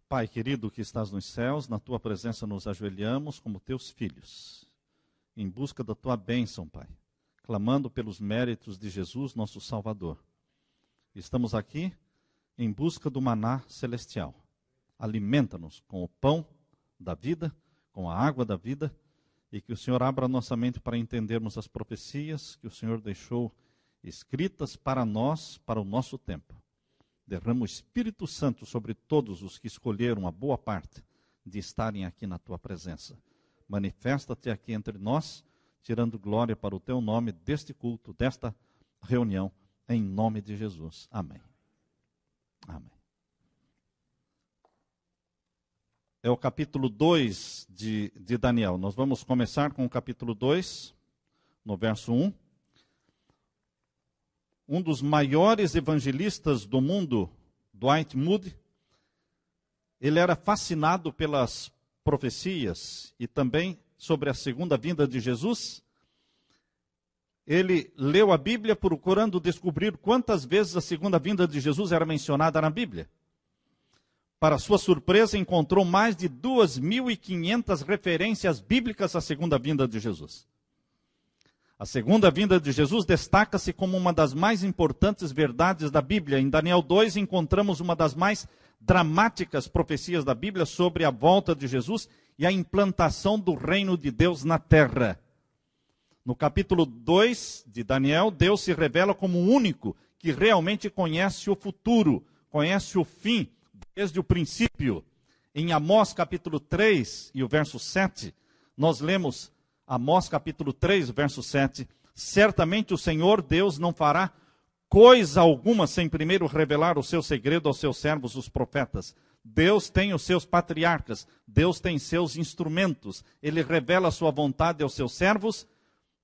Pai querido que estás nos céus, na tua presença nos ajoelhamos como teus filhos, em busca da tua bênção, Pai, clamando pelos méritos de Jesus, nosso Salvador. Estamos aqui em busca do maná celestial. Alimenta-nos com o pão da vida, com a água da vida, e que o Senhor abra nossa mente para entendermos as profecias que o Senhor deixou escritas para nós, para o nosso tempo. Derrama o Espírito Santo sobre todos os que escolheram a boa parte de estarem aqui na tua presença. Manifesta-te aqui entre nós, tirando glória para o teu nome deste culto, desta reunião, em nome de Jesus. Amém. Amém. É o capítulo 2 de Daniel. Nós vamos começar com o capítulo 2, no verso 1. Um dos maiores evangelistas do mundo, Dwight Moody, ele era fascinado pelas profecias e também sobre a segunda vinda de Jesus. Ele leu a Bíblia procurando descobrir quantas vezes a segunda vinda de Jesus era mencionada na Bíblia. Para sua surpresa, encontrou mais de 2.500 referências bíblicas à segunda vinda de Jesus. A segunda vinda de Jesus destaca-se como uma das mais importantes verdades da Bíblia. Em Daniel 2 encontramos uma das mais dramáticas profecias da Bíblia sobre a volta de Jesus e a implantação do reino de Deus na terra. No capítulo 2 de Daniel, Deus se revela como o único que realmente conhece o futuro, conhece o fim desde o princípio. Em Amós capítulo 3 e o verso 7, nós lemos Amós capítulo 3, verso 7, certamente o Senhor Deus não fará coisa alguma sem primeiro revelar o seu segredo aos seus servos, os profetas. Deus tem os seus patriarcas, Deus tem seus instrumentos, ele revela a sua vontade aos seus servos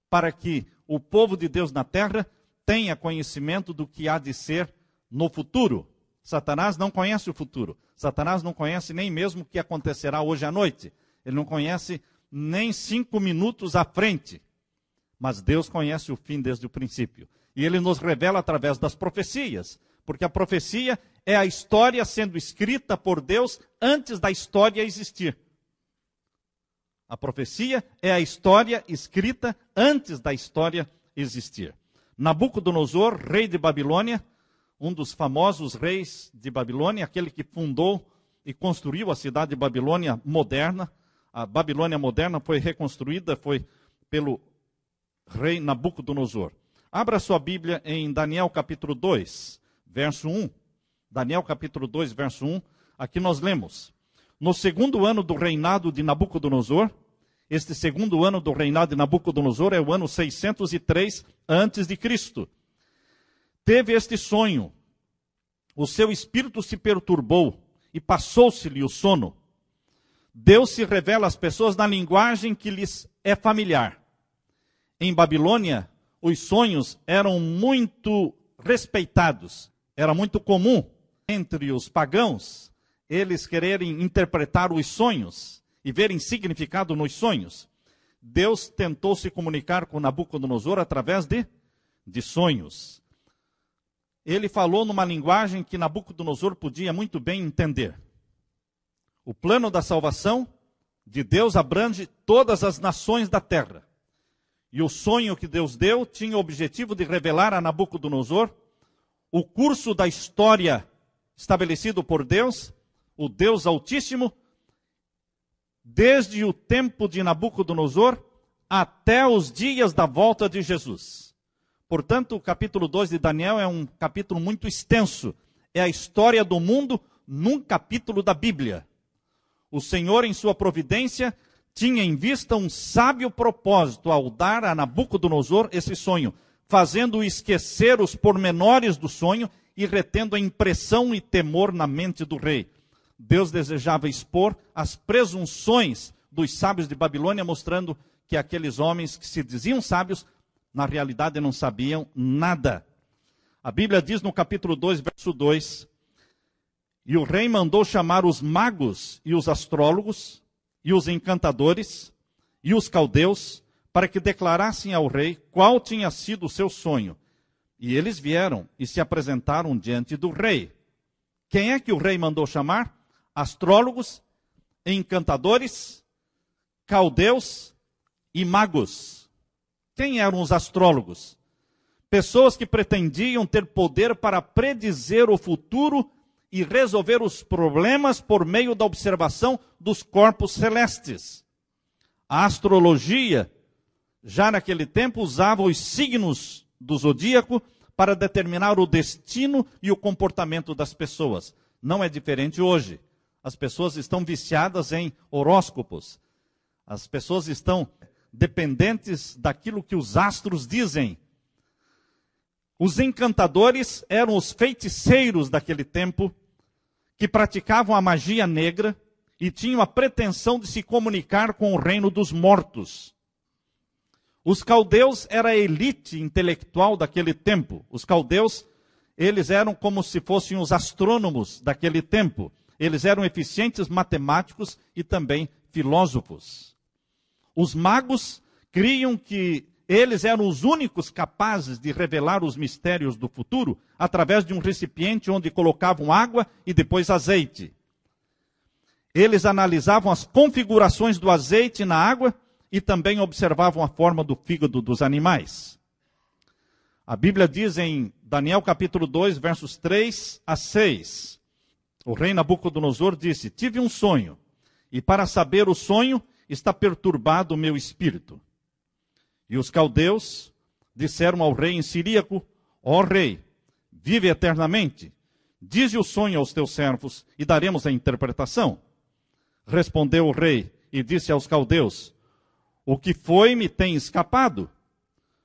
para que o povo de Deus na terra tenha conhecimento do que há de ser no futuro. Satanás não conhece o futuro, Satanás não conhece nem mesmo o que acontecerá hoje à noite, ele não conhece nem 5 minutos à frente, mas Deus conhece o fim desde o princípio. E ele nos revela através das profecias, porque a profecia é a história sendo escrita por Deus antes da história existir. A profecia é a história escrita antes da história existir. Nabucodonosor, rei de Babilônia, um dos famosos reis de Babilônia, aquele que fundou e construiu a cidade de Babilônia moderna. A Babilônia moderna foi reconstruída, foi pelo rei Nabucodonosor. Abra sua Bíblia em Daniel capítulo 2, verso 1. Daniel capítulo 2, verso 1. Aqui nós lemos: no segundo ano do reinado de Nabucodonosor, este segundo ano do reinado de Nabucodonosor é o ano 603 antes de Cristo. Teve este sonho, o seu espírito se perturbou e passou-se-lhe o sono. Deus se revela às pessoas na linguagem que lhes é familiar. Em Babilônia, os sonhos eram muito respeitados. Era muito comum entre os pagãos eles quererem interpretar os sonhos e verem significado nos sonhos. Deus tentou se comunicar com Nabucodonosor através de sonhos. Ele falou numa linguagem que Nabucodonosor podia muito bem entender. O plano da salvação de Deus abrange todas as nações da terra. E o sonho que Deus deu tinha o objetivo de revelar a Nabucodonosor o curso da história estabelecido por Deus, o Deus Altíssimo, desde o tempo de Nabucodonosor até os dias da volta de Jesus. Portanto, o capítulo 2 de Daniel é um capítulo muito extenso. É a história do mundo num capítulo da Bíblia. O Senhor, em sua providência, tinha em vista um sábio propósito ao dar a Nabucodonosor esse sonho, fazendo-o esquecer os pormenores do sonho e retendo a impressão e temor na mente do rei. Deus desejava expor as presunções dos sábios de Babilônia, mostrando que aqueles homens que se diziam sábios, na realidade não sabiam nada. A Bíblia diz no capítulo 2, verso 2, e o rei mandou chamar os magos e os astrólogos, e os encantadores, e os caldeus, para que declarassem ao rei qual tinha sido o seu sonho. E eles vieram e se apresentaram diante do rei. Quem é que o rei mandou chamar? astrólogos, encantadores, caldeus e magos. Quem eram os astrólogos? Pessoas que pretendiam ter poder para predizer o futuro e resolver os problemas por meio da observação dos corpos celestes. A astrologia, já naquele tempo, usava os signos do zodíaco para determinar o destino e o comportamento das pessoas. Não é diferente hoje. As pessoas estão viciadas em horóscopos. As pessoas estão dependentes daquilo que os astros dizem. Os encantadores eram os feiticeiros daquele tempo, que praticavam a magia negra e tinham a pretensão de se comunicar com o reino dos mortos. Os caldeus era a elite intelectual daquele tempo. Os caldeus, eles eram como se fossem os astrônomos daquele tempo. Eles eram eficientes matemáticos e também filósofos. Os magos criam que eles eram os únicos capazes de revelar os mistérios do futuro através de um recipiente onde colocavam água e depois azeite. Eles analisavam as configurações do azeite na água e também observavam a forma do fígado dos animais. A Bíblia diz em Daniel capítulo 2, versos 3 a 6. O rei Nabucodonosor disse: tive um sonho, e para saber o sonho está perturbado o meu espírito. E os caldeus disseram ao rei em siríaco: ó rei, vive eternamente. Dize o sonho aos teus servos e daremos a interpretação. Respondeu o rei e disse aos caldeus: o que foi me tem escapado.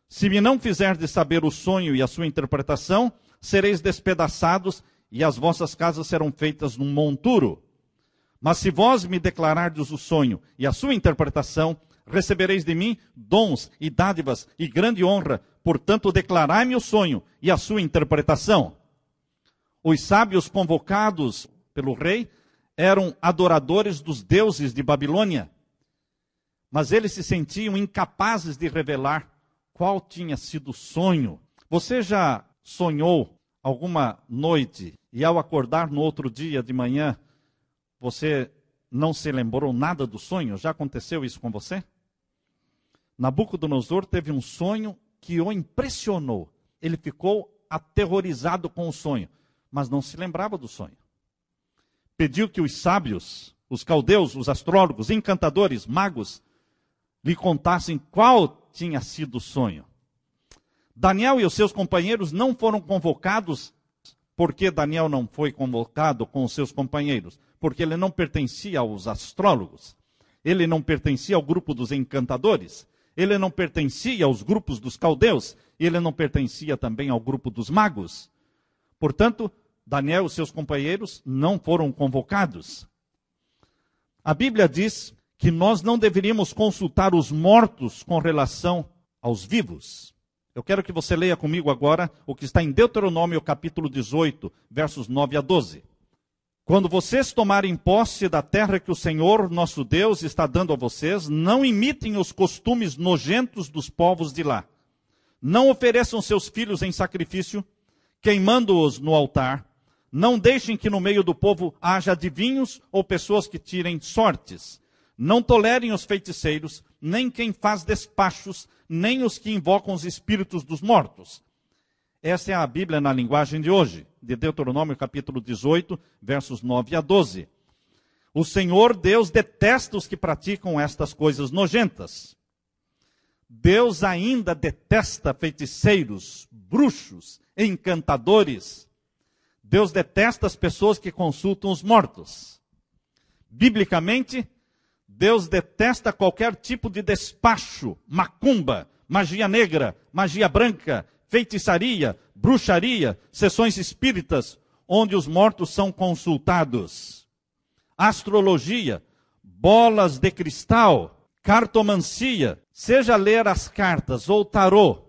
Se me não fizerdes saber o sonho e a sua interpretação, sereis despedaçados e as vossas casas serão feitas num monturo. Mas se vós me declarardes o sonho e a sua interpretação, recebereis de mim dons e dádivas e grande honra. Portanto, declarai-me o sonho e a sua interpretação. Os sábios convocados pelo rei eram adoradores dos deuses de Babilônia, mas eles se sentiam incapazes de revelar qual tinha sido o sonho. Você já sonhou alguma noite e ao acordar no outro dia de manhã, você não se lembrou nada do sonho? Já aconteceu isso com você? Nabucodonosor teve um sonho que o impressionou. Ele ficou aterrorizado com o sonho, mas não se lembrava do sonho. Pediu que os sábios, os caldeus, os astrólogos, encantadores, magos, lhe contassem qual tinha sido o sonho. Daniel e os seus companheiros não foram convocados. Por que Daniel não foi convocado com os seus companheiros? Porque ele não pertencia aos astrólogos. Ele não pertencia ao grupo dos encantadores. Ele não pertencia aos grupos dos caldeus. Ele não pertencia também ao grupo dos magos. Portanto, Daniel e seus companheiros não foram convocados. A Bíblia diz que nós não deveríamos consultar os mortos com relação aos vivos. Eu quero que você leia comigo agora o que está em Deuteronômio capítulo 18, versos 9 a 12. Quando vocês tomarem posse da terra que o Senhor, nosso Deus, está dando a vocês, não imitem os costumes nojentos dos povos de lá. Não ofereçam seus filhos em sacrifício, queimando-os no altar. Não deixem que no meio do povo haja adivinhos ou pessoas que tirem sortes. Não tolerem os feiticeiros, nem quem faz despachos, nem os que invocam os espíritos dos mortos. Essa é a Bíblia na linguagem de hoje, de Deuteronômio capítulo 18, versos 9 a 12. O Senhor Deus detesta os que praticam estas coisas nojentas. Deus ainda detesta feiticeiros, bruxos, encantadores. Deus detesta as pessoas que consultam os mortos. Biblicamente, Deus detesta qualquer tipo de despacho, macumba, magia negra, magia branca, feitiçaria, bruxaria, sessões espíritas, onde os mortos são consultados. Astrologia, bolas de cristal, cartomancia, seja ler as cartas ou tarô,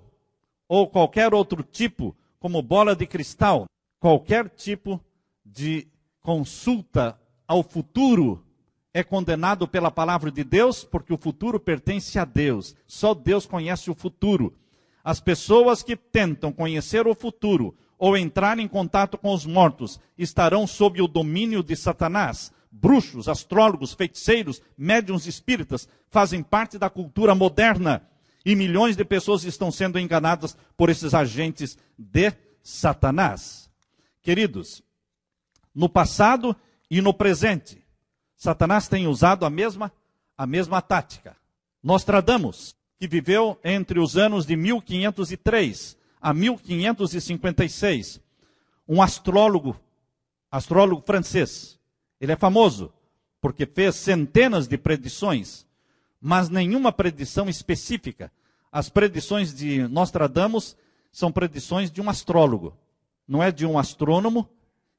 ou qualquer outro tipo, como bola de cristal, qualquer tipo de consulta ao futuro é condenado pela palavra de Deus, porque o futuro pertence a Deus. Só Deus conhece o futuro. As pessoas que tentam conhecer o futuro ou entrar em contato com os mortos estarão sob o domínio de Satanás. bruxos, astrólogos, feiticeiros, médiuns espíritas fazem parte da cultura moderna. E milhões de pessoas estão sendo enganadas por esses agentes de Satanás. Queridos, no passado e no presente, Satanás tem usado a mesma tática. Nostradamus, que viveu entre os anos de 1503 a 1556, um astrólogo francês. Ele é famoso porque fez centenas de predições, mas nenhuma predição específica. As predições de Nostradamus são predições de um astrólogo, não é de um astrônomo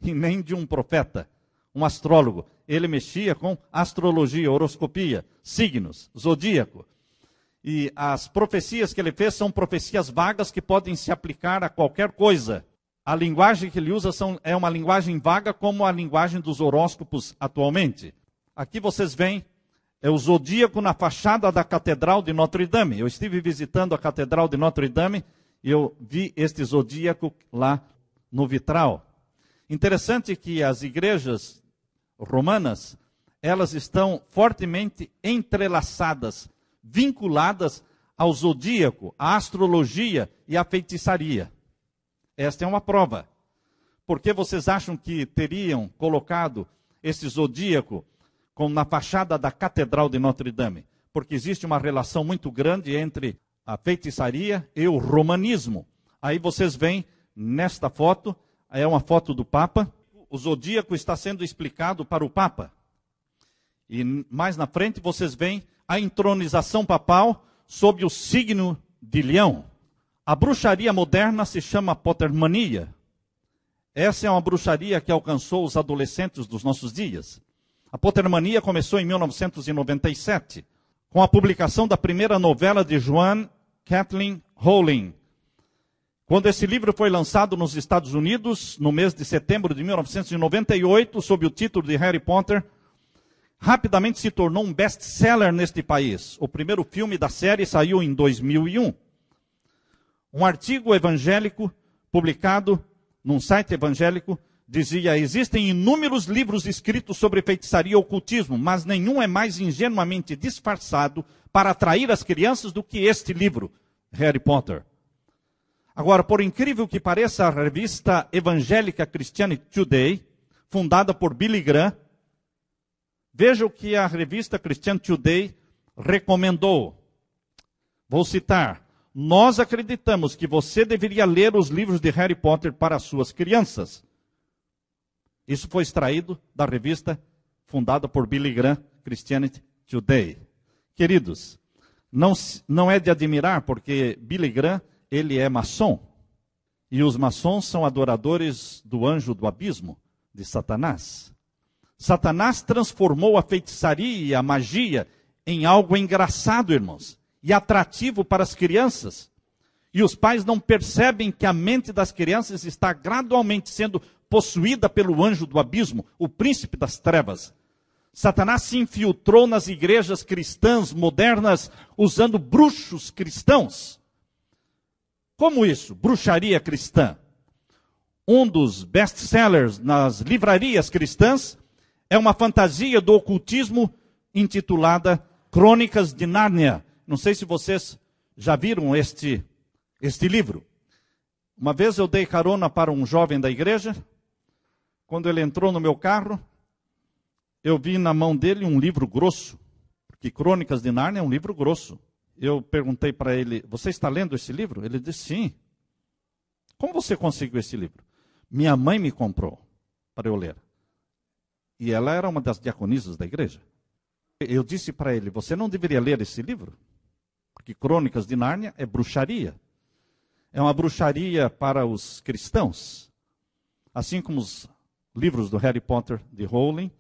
e nem de um profeta. Um astrólogo, ele mexia com astrologia, horoscopia, signos, zodíaco. E as profecias que ele fez são profecias vagas que podem se aplicar a qualquer coisa. A linguagem que ele usa é uma linguagem vaga como a linguagem dos horóscopos atualmente. Aqui vocês veem é o zodíaco na fachada da Catedral de Notre Dame. Eu estive visitando a Catedral de Notre Dame e eu vi este zodíaco lá no vitral. Interessante que as igrejas romanas, elas estão fortemente entrelaçadas, vinculadas ao zodíaco, à astrologia e à feitiçaria. Esta é uma prova. Por que vocês acham que teriam colocado esse zodíaco como na fachada da Catedral de Notre Dame? Porque existe uma relação muito grande entre a feitiçaria e o romanismo. Aí vocês veem nesta foto, é uma foto do Papa. O zodíaco está sendo explicado para o Papa. E mais na frente vocês veem a entronização papal sob o signo de Leão. A bruxaria moderna se chama Pottermania. Essa é uma bruxaria que alcançou os adolescentes dos nossos dias. A Pottermania começou em 1997, com a publicação da primeira novela de Joanne Kathleen Rowling. Quando esse livro foi lançado nos Estados Unidos, no mês de setembro de 1998, sob o título de Harry Potter, rapidamente se tornou um best-seller neste país. O primeiro filme da série saiu em 2001. Um artigo evangélico publicado num site evangélico dizia: existem inúmeros livros escritos sobre feitiçaria e ocultismo, mas nenhum é mais ingenuamente disfarçado para atrair as crianças do que este livro, Harry Potter. Agora, por incrível que pareça, a revista evangélica Christianity Today, fundada por Billy Graham, veja o que a revista Christianity Today recomendou. Vou citar: nós acreditamos que você deveria ler os livros de Harry Potter para as suas crianças. Isso foi extraído da revista fundada por Billy Graham, Christianity Today. Queridos, não é de admirar, porque Billy Graham, ele é maçom. E os maçons são adoradores do anjo do abismo, de Satanás. Satanás transformou a feitiçaria e a magia em algo engraçado, irmãos, e atrativo para as crianças. E os pais não percebem que a mente das crianças está gradualmente sendo possuída pelo anjo do abismo, o príncipe das trevas. Satanás se infiltrou nas igrejas cristãs modernas usando bruxos cristãos. Como isso? Bruxaria cristã. Um dos best-sellers nas livrarias cristãs é uma fantasia do ocultismo intitulada Crônicas de Nárnia. Não sei se vocês já viram este livro. Uma vez eu dei carona para um jovem da igreja. Quando ele entrou no meu carro, eu vi na mão dele um livro grosso, porque Crônicas de Nárnia é um livro grosso. Eu perguntei para ele: você está lendo esse livro? Ele disse: sim. Como você conseguiu esse livro? Minha mãe me comprou para eu ler. E ela era uma das diaconisas da igreja. Eu disse para ele: você não deveria ler esse livro? Porque Crônicas de Nárnia é bruxaria. É uma bruxaria para os cristãos. Assim como os livros do Harry Potter de Rowling,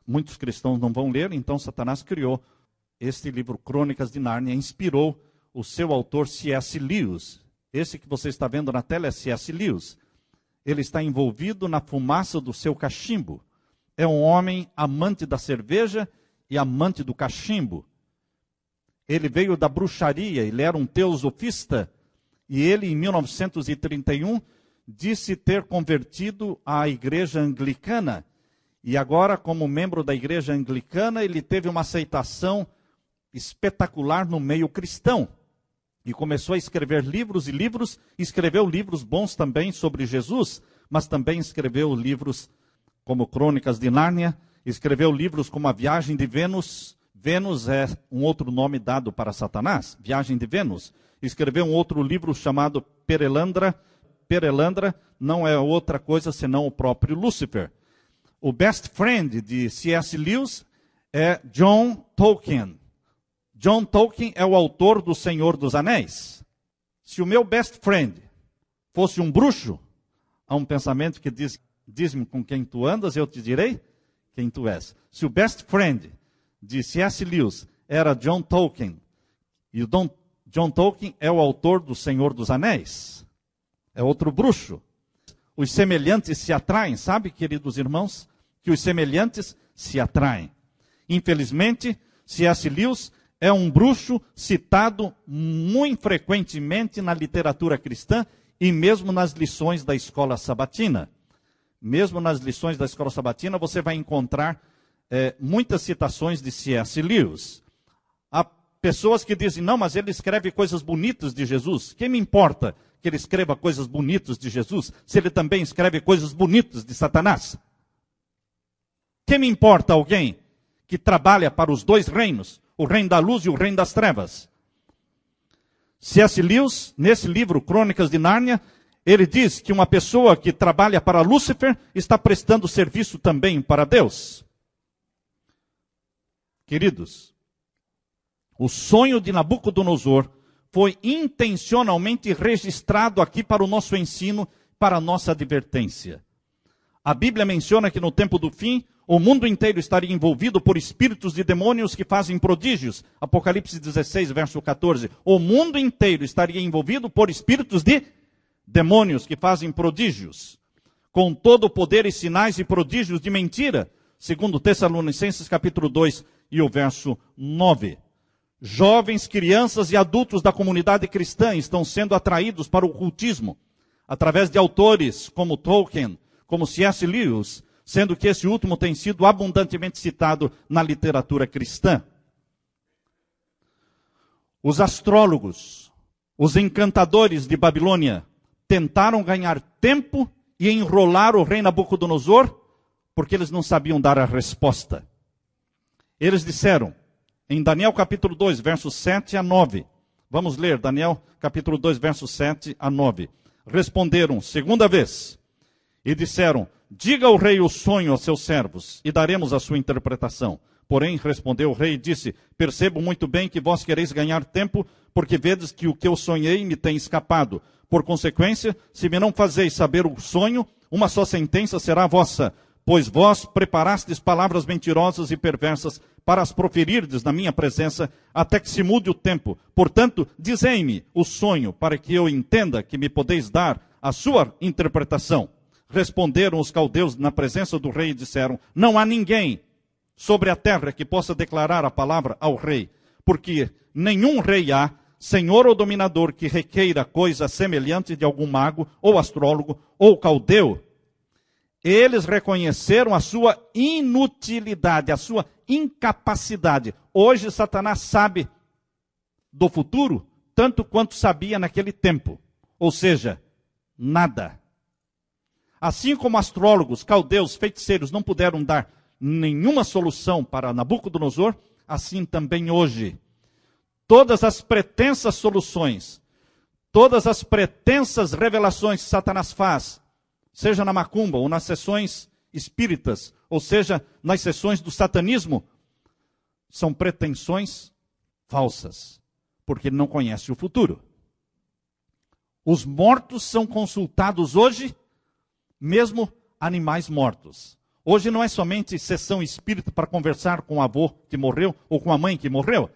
muitos cristãos não vão ler, então Satanás criou este livro Crônicas de Nárnia, inspirou o seu autor C.S. Lewis. Esse que você está vendo na tela é C.S. Lewis. Ele está envolvido na fumaça do seu cachimbo. É um homem amante da cerveja e amante do cachimbo. Ele veio da bruxaria, ele era um teosofista, e ele, em 1931, disse ter convertido à igreja anglicana. E agora, como membro da igreja anglicana, ele teve uma aceitação espetacular no meio cristão. E começou a escrever livros e livros, escreveu livros bons também sobre Jesus, mas também escreveu livros como Crônicas de Nárnia, escreveu livros como A Viagem de Vênus. Vênus é um outro nome dado para Satanás, Viagem de Vênus. Escreveu um outro livro chamado Perelandra. Perelandra não é outra coisa senão o próprio Lúcifer. O best friend de C.S. Lewis é John Tolkien. John Tolkien é o autor do Senhor dos Anéis. Se o meu best friend fosse um bruxo, há um pensamento que diz, diz-me com quem tu andas, eu te direi quem tu és. Se o best friend de C.S. Lewis era John Tolkien, e o John Tolkien é o autor do Senhor dos Anéis, é outro bruxo. Os semelhantes se atraem, sabe, queridos irmãos? Que os semelhantes se atraem. Infelizmente, C.S. Lewis é um bruxo citado muito frequentemente na literatura cristã e mesmo nas lições da escola sabatina. Mesmo nas lições da escola sabatina, você vai encontrar muitas citações de C.S. Lewis. Há pessoas que dizem, não, mas ele escreve coisas bonitas de Jesus. Quem me importa que ele escreva coisas bonitas de Jesus, se ele também escreve coisas bonitas de Satanás? Quem me importa alguém que trabalha para os dois reinos, o reino da luz e o reino das trevas? C.S. Lewis, nesse livro, Crônicas de Nárnia, ele diz que uma pessoa que trabalha para Lúcifer está prestando serviço também para Deus. Queridos, o sonho de Nabucodonosor foi intencionalmente registrado aqui para o nosso ensino, para a nossa advertência. A Bíblia menciona que no tempo do fim, o mundo inteiro estaria envolvido por espíritos de demônios que fazem prodígios. Apocalipse 16, verso 14. O mundo inteiro estaria envolvido por espíritos de demônios que fazem prodígios, com todo o poder e sinais e prodígios de mentira, segundo Tessalonicenses capítulo 2 e o verso 9. Jovens, crianças e adultos da comunidade cristã estão sendo atraídos para o ocultismo, através de autores como Tolkien, como C.S. Lewis, sendo que esse último tem sido abundantemente citado na literatura cristã. Os astrólogos, os encantadores de Babilônia, tentaram ganhar tempo e enrolar o rei Nabucodonosor, porque eles não sabiam dar a resposta. Eles disseram, em Daniel capítulo 2, versos 7 a 9, vamos ler Daniel capítulo 2, versos 7 a 9. Responderam segunda vez e disseram, diga ao rei o sonho aos seus servos e daremos a sua interpretação. Porém, respondeu o rei e disse, percebo muito bem que vós quereis ganhar tempo, porque vedes que o que eu sonhei me tem escapado. Por consequência, se me não fazeis saber o sonho, uma só sentença será vossa, pois vós preparastes palavras mentirosas e perversas para as proferirdes na minha presença, até que se mude o tempo. Portanto, dizei-me o sonho, para que eu entenda que me podeis dar a sua interpretação. Responderam os caldeus na presença do rei e disseram, não há ninguém sobre a terra que possa declarar a palavra ao rei, porque nenhum rei há, senhor ou dominador, que requeira coisa semelhante de algum mago, ou astrólogo, ou caldeu. Eles reconheceram a sua inutilidade, a sua incapacidade. Hoje Satanás sabe do futuro, tanto quanto sabia naquele tempo. Ou seja, nada. Assim como astrólogos, caldeus, feiticeiros não puderam dar nenhuma solução para Nabucodonosor, assim também hoje. Todas as pretensas soluções, todas as pretensas revelações que Satanás faz, seja na macumba ou nas sessões espíritas, ou seja, nas sessões do satanismo, são pretensões falsas, porque ele não conhece o futuro. Os mortos são consultados hoje, mesmo animais mortos. Hoje não é somente sessão espírita para conversar com o avô que morreu ou com a mãe que morreu.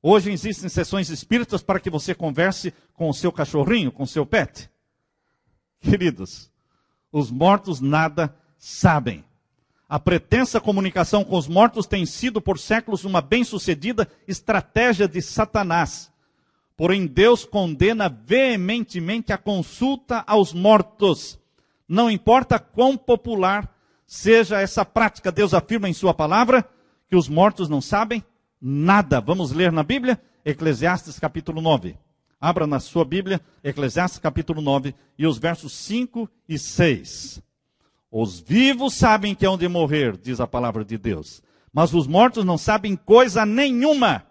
Hoje existem sessões espíritas para que você converse com o seu cachorrinho, com o seu pet. Queridos, os mortos nada sabem. A pretensa comunicação com os mortos tem sido por séculos uma bem-sucedida estratégia de Satanás. Porém, Deus condena veementemente a consulta aos mortos. Não importa quão popular seja essa prática. Deus afirma em sua palavra que os mortos não sabem nada. Vamos ler na Bíblia, Eclesiastes capítulo 9. Abra na sua Bíblia, Eclesiastes capítulo 9, e os versos 5 e 6. Os vivos sabem que hão de morrer, diz a palavra de Deus, mas os mortos não sabem coisa nenhuma,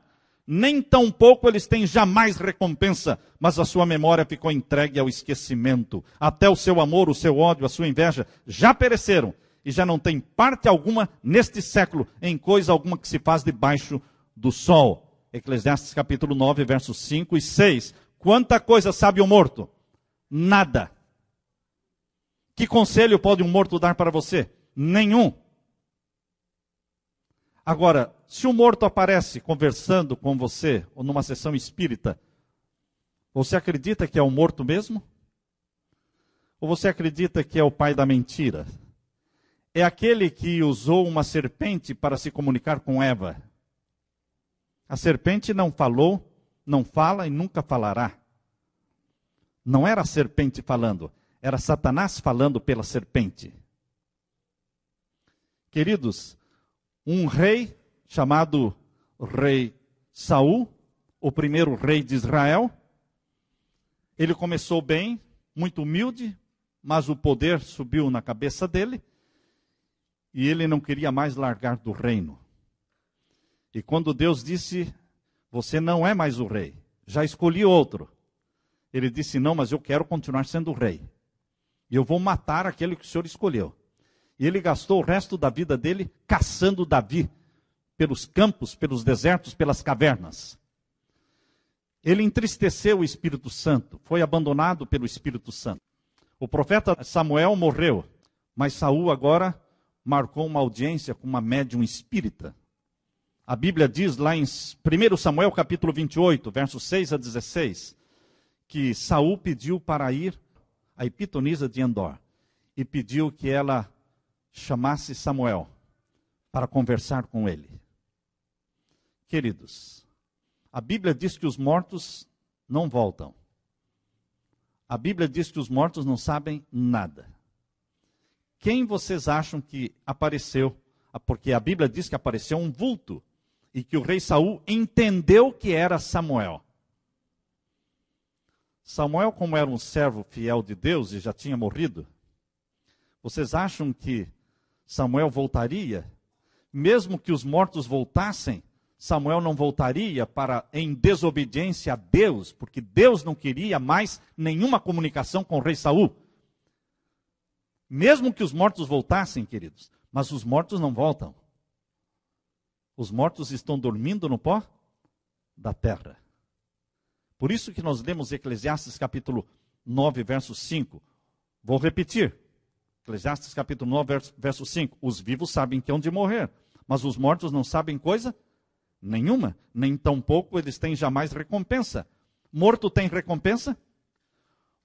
nem tampouco eles têm jamais recompensa, mas a sua memória ficou entregue ao esquecimento. Até o seu amor, o seu ódio, a sua inveja já pereceram, e já não tem parte alguma neste século, em coisa alguma que se faz debaixo do sol. Eclesiastes capítulo 9, versos 5 e 6. Quanta coisa sabe o morto? Nada. Que conselho pode um morto dar para você? Nenhum. Agora, se o morto aparece conversando com você, ou numa sessão espírita, você acredita que é o morto mesmo? Ou você acredita que é o pai da mentira? É aquele que usou uma serpente para se comunicar com Eva. A serpente não falou, não fala e nunca falará. Não era a serpente falando, era Satanás falando pela serpente. Queridos, um rei chamado rei Saul, o primeiro rei de Israel, ele começou bem, muito humilde, mas o poder subiu na cabeça dele e ele não queria mais largar do reino. E quando Deus disse, você não é mais o rei, já escolhi outro. Ele disse, não, mas eu quero continuar sendo o rei. E eu vou matar aquele que o Senhor escolheu. E ele gastou o resto da vida dele caçando Davi, pelos campos, pelos desertos, pelas cavernas. Ele entristeceu o Espírito Santo, foi abandonado pelo Espírito Santo. O profeta Samuel morreu, mas Saul agora marcou uma audiência com uma médium espírita. A Bíblia diz lá em 1 Samuel capítulo 28, versos 6 a 16, que Saul pediu para ir a Epitonisa de Endor e pediu que ela chamasse Samuel para conversar com ele. Queridos, a Bíblia diz que os mortos não voltam. A Bíblia diz que os mortos não sabem nada. Quem vocês acham que apareceu? Porque a Bíblia diz que apareceu um vulto e que o rei Saul entendeu que era Samuel. Samuel, como era um servo fiel de Deus e já tinha morrido, vocês acham que Samuel voltaria? Mesmo que os mortos voltassem, Samuel não voltaria em desobediência a Deus, porque Deus não queria mais nenhuma comunicação com o rei Saul. Mesmo que os mortos voltassem, queridos, mas os mortos não voltam. Os mortos estão dormindo no pó da terra. Por isso que nós lemos Eclesiastes capítulo 9, verso 5. Vou repetir. Eclesiastes capítulo 9, verso 5. Os vivos sabem que hão de morrer, mas os mortos não sabem coisa nenhuma, nem tampouco eles têm jamais recompensa. Morto tem recompensa?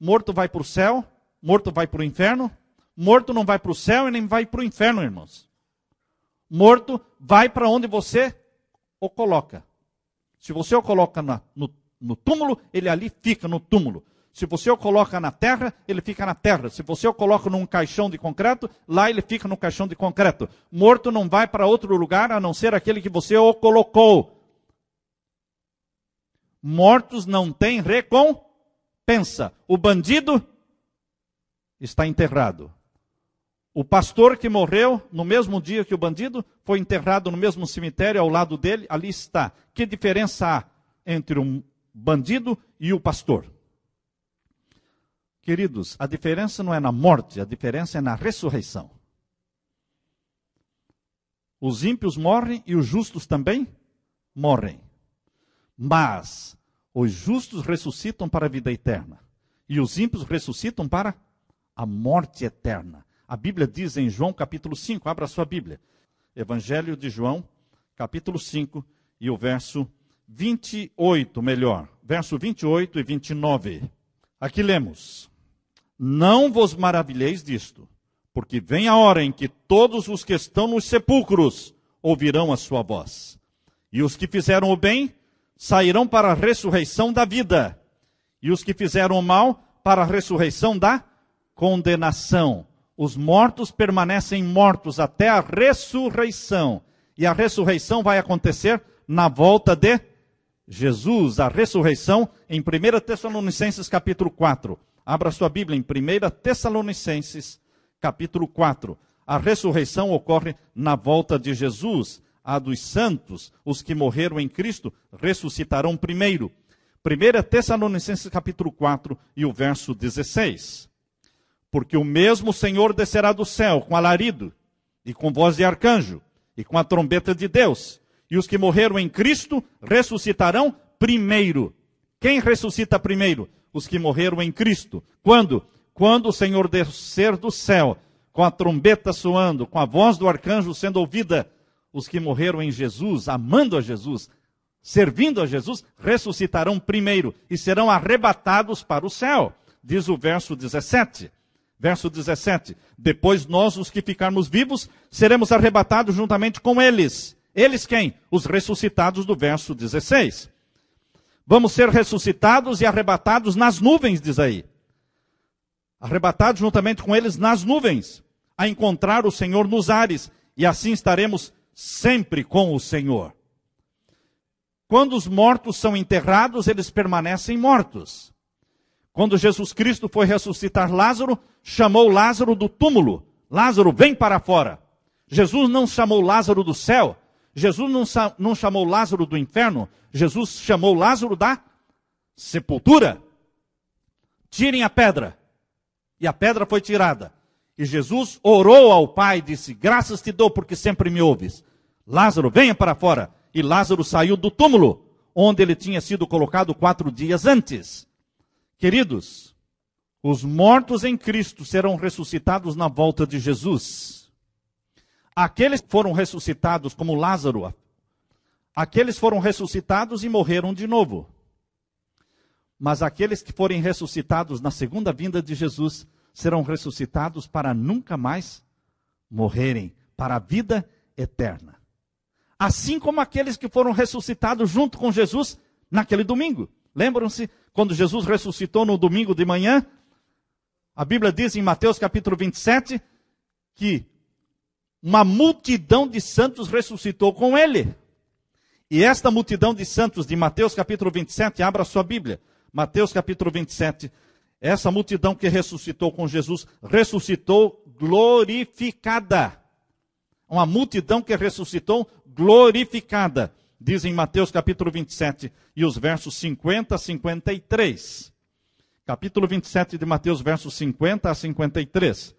Morto vai para o céu? Morto vai para o inferno? Morto não vai para o céu e nem vai para o inferno, irmãos. Morto vai para onde você o coloca. Se você o coloca no túmulo, ele ali fica no túmulo. Se você o coloca na terra, ele fica na terra. Se você o coloca num caixão de concreto, lá ele fica no caixão de concreto. Morto não vai para outro lugar, a não ser aquele que você o colocou. Mortos não têm recompensa. O bandido está enterrado. O pastor que morreu no mesmo dia que o bandido foi enterrado no mesmo cemitério ao lado dele, ali está. Que diferença há entre um bandido e o pastor? Queridos, a diferença não é na morte, a diferença é na ressurreição. Os ímpios morrem e os justos também morrem. Mas os justos ressuscitam para a vida eterna. E os ímpios ressuscitam para a morte eterna. A Bíblia diz em João capítulo 5, abra a sua Bíblia. Evangelho de João, capítulo 5, e o verso 28, melhor. Verso 28 e 29. Aqui lemos. Não vos maravilheis disto, porque vem a hora em que todos os que estão nos sepulcros ouvirão a sua voz. E os que fizeram o bem sairão para a ressurreição da vida. E os que fizeram o mal para a ressurreição da condenação. Os mortos permanecem mortos até a ressurreição. E a ressurreição vai acontecer na volta de Jesus. A ressurreição em 1 Tessalonicenses capítulo 4. Abra sua Bíblia em 1 Tessalonicenses capítulo 4. A ressurreição ocorre na volta de Jesus. A dos santos, os que morreram em Cristo, ressuscitarão primeiro. 1 Tessalonicenses capítulo 4 e o verso 16. Porque o mesmo Senhor descerá do céu com alarido, e com voz de arcanjo, e com a trombeta de Deus. E os que morreram em Cristo ressuscitarão primeiro. Quem ressuscita primeiro? Os que morreram em Cristo. Quando? Quando o Senhor descer do céu, com a trombeta soando, com a voz do arcanjo sendo ouvida. Os que morreram em Jesus, amando a Jesus, servindo a Jesus, ressuscitarão primeiro e serão arrebatados para o céu. Diz o verso 17. Verso 17. Depois nós, os que ficarmos vivos, seremos arrebatados juntamente com eles. Eles quem? Os ressuscitados do verso 16. Vamos ser ressuscitados e arrebatados nas nuvens, diz aí. Arrebatados juntamente com eles nas nuvens, a encontrar o Senhor nos ares, e assim estaremos sempre com o Senhor. Quando os mortos são enterrados, eles permanecem mortos. Quando Jesus Cristo foi ressuscitar Lázaro, chamou Lázaro do túmulo. Lázaro, vem para fora. Jesus não chamou Lázaro do céu. Jesus não chamou Lázaro do inferno. Jesus chamou Lázaro da sepultura. Tirem a pedra. E a pedra foi tirada. E Jesus orou ao Pai e disse, graças te dou porque sempre me ouves. Lázaro, venha para fora. E Lázaro saiu do túmulo, onde ele tinha sido colocado 4 dias antes. Queridos, os mortos em Cristo serão ressuscitados na volta de Jesus. Aqueles que foram ressuscitados, como Lázaro, aqueles foram ressuscitados e morreram de novo. Mas aqueles que forem ressuscitados na segunda vinda de Jesus, serão ressuscitados para nunca mais morrerem, para a vida eterna. Assim como aqueles que foram ressuscitados junto com Jesus naquele domingo. Lembram-se quando Jesus ressuscitou no domingo de manhã? A Bíblia diz em Mateus capítulo 27 que uma multidão de santos ressuscitou com ele. E esta multidão de santos de Mateus capítulo 27, abra sua Bíblia. Mateus capítulo 27, essa multidão que ressuscitou com Jesus, ressuscitou glorificada. Uma multidão que ressuscitou glorificada. Diz em Mateus capítulo 27 e os versos 50 a 53. Capítulo 27 de Mateus, versos 50 a 53.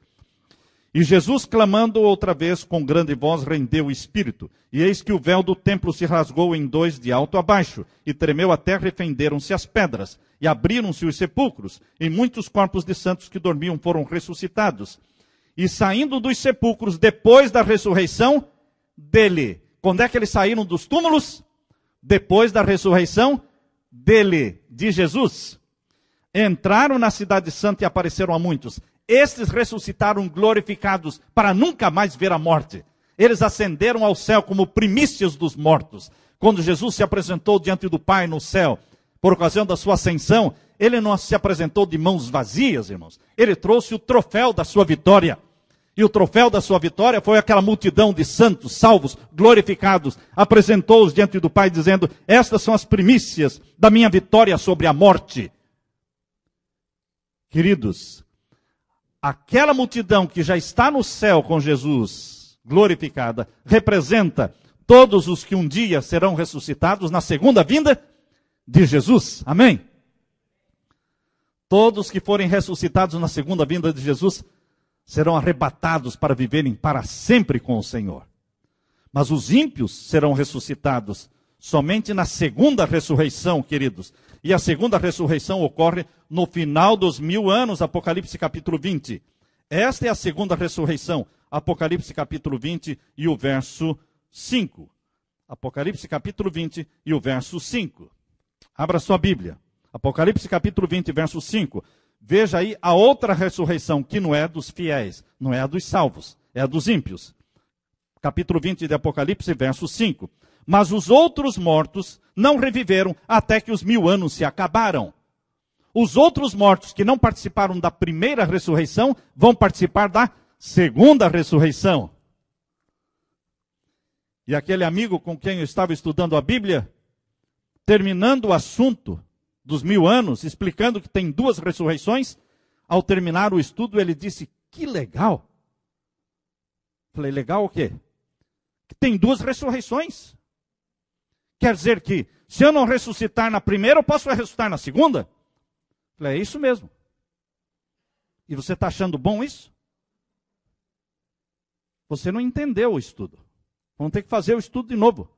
E Jesus, clamando outra vez com grande voz, rendeu o espírito. E eis que o véu do templo se rasgou em 2 de alto a baixo, e tremeu a terra e fenderam-se as pedras, e abriram-se os sepulcros, e muitos corpos de santos que dormiam foram ressuscitados. E saindo dos sepulcros, depois da ressurreição dele. Quando é que eles saíram dos túmulos? Depois da ressurreição dele, de Jesus. Entraram na cidade santa e apareceram a muitos. Estes ressuscitaram glorificados para nunca mais ver a morte. Eles ascenderam ao céu como primícias dos mortos. Quando Jesus se apresentou diante do Pai no céu, por ocasião da sua ascensão, ele não se apresentou de mãos vazias, irmãos. Ele trouxe o troféu da sua vitória. E o troféu da sua vitória foi aquela multidão de santos, salvos, glorificados. Apresentou-os diante do Pai dizendo, estas são as primícias da minha vitória sobre a morte. Queridos, aquela multidão que já está no céu com Jesus, glorificada, representa todos os que um dia serão ressuscitados na segunda vinda de Jesus. Amém? Todos que forem ressuscitados na segunda vinda de Jesus serão arrebatados para viverem para sempre com o Senhor. Mas os ímpios serão ressuscitados somente na segunda ressurreição, queridos. E a segunda ressurreição ocorre no final dos 1000 anos, Apocalipse capítulo 20. Esta é a segunda ressurreição, Apocalipse capítulo 20 e o verso 5. Apocalipse capítulo 20 e o verso 5. Abra sua Bíblia. Apocalipse capítulo 20, verso 5. Veja aí a outra ressurreição, que não é dos fiéis, não é a dos salvos, é a dos ímpios. Capítulo 20 de Apocalipse, verso 5. Mas os outros mortos não reviveram até que os 1000 anos se acabaram. Os outros mortos que não participaram da primeira ressurreição vão participar da segunda ressurreição. E aquele amigo com quem eu estava estudando a Bíblia, terminando o assunto dos 1000 anos, explicando que tem 2 ressurreições, ao terminar o estudo ele disse, que legal. Falei, legal o quê? Que tem 2 ressurreições. Quer dizer que, se eu não ressuscitar na primeira, eu posso ressuscitar na segunda? Falei, é isso mesmo. E você está achando bom isso? Você não entendeu o estudo. Vamos ter que fazer o estudo de novo.